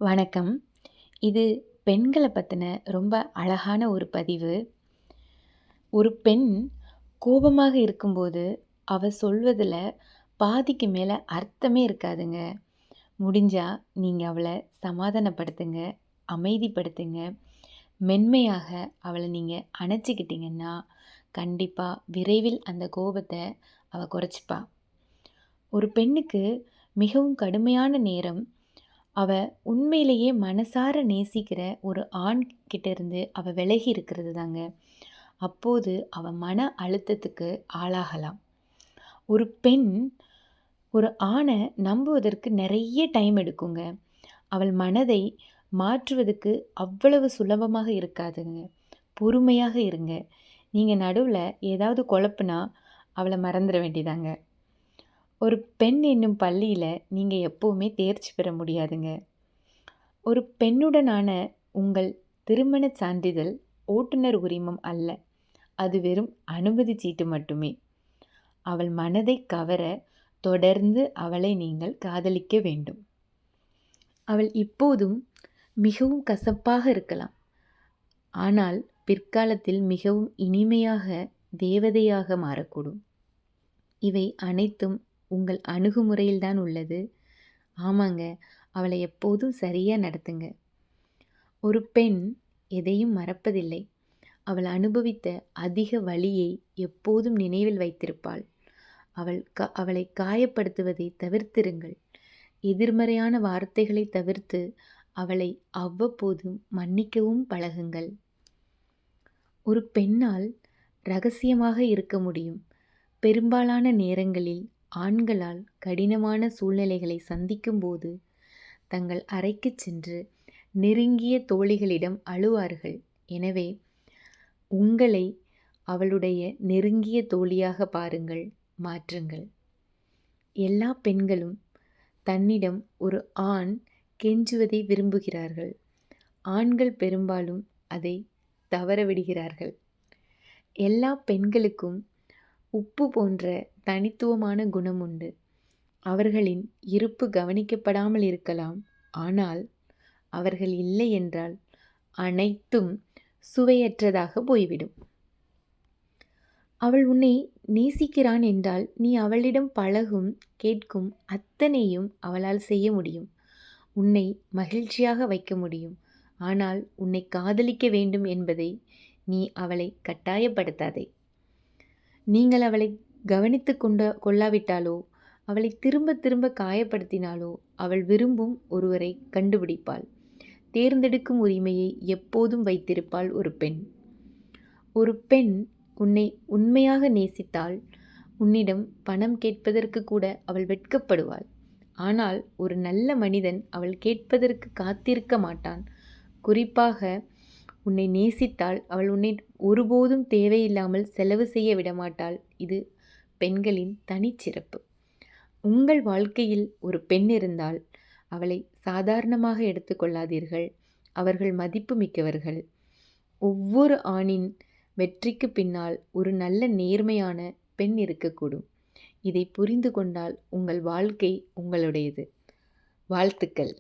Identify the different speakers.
Speaker 1: வணக்கம். இது பெண்கள பத்தின ரொம்ப அழகான ஒரு பதிவு. ஒரு பெண் கோபமாக இருக்கும்போது, அவ சொல்வதில பாதிக்கு மேல அர்த்தமே இருக்காதுங்க. முடிஞ்சா நீங்க அவள சமாதானப்படுத்துங்க, அமைதிப்படுத்துங்க. மென்மையாக அவள நீங்க அணைச்சுக்கிட்டீங்கன்னா, கண்டிப்பா விரைவில் அந்த கோபத்த அவ குறைச்சுப்பா. ஒரு பெண்ணுக்கு மிகவும் கடுமையான நேரம் அவ உண்மையிலேயே மனசார நேசிக்கிற ஒரு ஆண் கிட்ட இருந்து அவ விலகி இருக்கிறது தாங்க. அப்போது அவ மன அழுத்தத்துக்கு ஆளாகலாம். ஒரு பெண் ஒரு ஆண நம்புவதற்கு நெறைய டைம் எடுக்குங்க. அவள் மனதை மாற்றுவதற்கு அவ்வளவு சுலபமாக இருக்காதுங்க. பொறுமையாக இருங்க. நீங்க நடுவுல ஏதாவது குழப்புனா அவள மறந்துற வேண்டியதாங்க. ஒரு பெண் என்னும் பள்ளியில நீங்க எப்பவுமே தேர்ச்சி பெற முடியாதுங்க. ஒரு பெண்ணுடனான உங்கள் திருமணச் சான்றிதழ் ஓட்டுநர் உரிமம் அல்ல. அது வெறும் அனுமதி சீட்டு மட்டுமே. அவள் மனதைக் கவர தொடர்ந்து அவளை நீங்கள் காதலிக்க வேண்டும். அவள் இப்போதும் மிகவும் கசப்பாக இருக்கலாம். ஆனால் பிற்காலத்தில் மிகவும் இனிமையாக, தேவதையாக மாறக்கூடும். இவை அனைத்தும் உங்கள் அணுகுமுறையில்தான் உள்ளது. ஆமாங்க, அவளை எப்போதும் சரியா நடத்துங்க. ஒரு பெண் எதையும் மறப்பதில்லை. அவள் அனுபவித்த அதிக வலியை எப்போதும் நினைவில் வைத்திருப்பாள். அவளை காயப்படுத்துவதை தவிர்த்திருங்கள். எதிர்மறையான வார்த்தைகளை தவிர்த்து அவளை அவ்வப்போதும் மன்னிக்கவும் பழகுங்கள். ஒரு பெண்ணால் ரகசியமாக இருக்க முடியும். பெரும்பாலான நேரங்களில் ஆண்களால் கடினமான சூழ்நிலைகளை சந்திக்கும்போது தங்கள் அறைக்குச் சென்று நெருங்கிய தோழிகளிடம் அழுவார்கள். எனவே உங்களை அவளுடைய நெருங்கிய தோழியாக பாருங்கள், மாற்றுங்கள். எல்லா பெண்களும் தன்னிடம் ஒரு ஆண் கெஞ்சுவதை விரும்புகிறார்கள். ஆண்கள் பெரும்பாலும் அதை தவறவிடுகிறார்கள். எல்லா பெண்களுக்கும் உப்பு போன்ற தனித்துவமான குணம் உண்டு. அவர்களின் இருப்பு கவனிக்கப்படாமல் இருக்கலாம். ஆனால் அவர்கள் இல்லை என்றால் அனைத்தும் சுவையற்றதாக போய்விடும். அவள் உன்னை நேசிக்கிறான் என்றால் நீ அவளிடம் பழகும், கேட்கும் அத்தனையும் அவளால் செய்ய முடியும். உன்னை மகிழ்ச்சியாக வைக்க முடியும். ஆனால் உன்னை காதலிக்க வேண்டும் என்பதை நீ அவளை கட்டாயப்படுத்தாதே. நீங்கள் அவளை கவனித்து கொள்ளாவிட்டாலோ, அவளை திரும்ப திரும்ப காயப்படுத்தினாலோ அவள் விரும்பும் ஒருவரை கண்டுபிடிப்பாள். தேர்ந்தெடுக்கும் உரிமையை எப்போதும் வைத்திருப்பாள் ஒரு பெண். ஒரு பெண் உன்னை உண்மையாக நேசித்தால் உன்னிடம் பணம் கேட்பதற்கு கூட அவள் வெட்கப்படுவாள். ஆனால் ஒரு நல்ல மனிதன் அவள் கேட்பதற்கு காத்திருக்க மாட்டான். குறிப்பாக உன்னை நேசித்தால் அவள் உன்னை ஒருபோதும் தேவையில்லாமல் செலவு செய்ய விடமாட்டாள். இது பெண்களின் தனிச்சிறப்பு. உங்கள் வாழ்க்கையில் ஒரு பெண் இருந்தால் அவளை சாதாரணமாக எடுத்துக்கொள்ளாதீர்கள். அவர்கள் மதிப்பு மிக்கவர்கள். ஒவ்வொரு ஆணின் வெற்றிக்கு பின்னால் ஒரு நல்ல நேர்மையான பெண் இருக்கக்கூடும். இதை புரிந்து கொண்டால் உங்கள் வாழ்க்கை உங்களுடையது. வாழ்த்துக்கள்.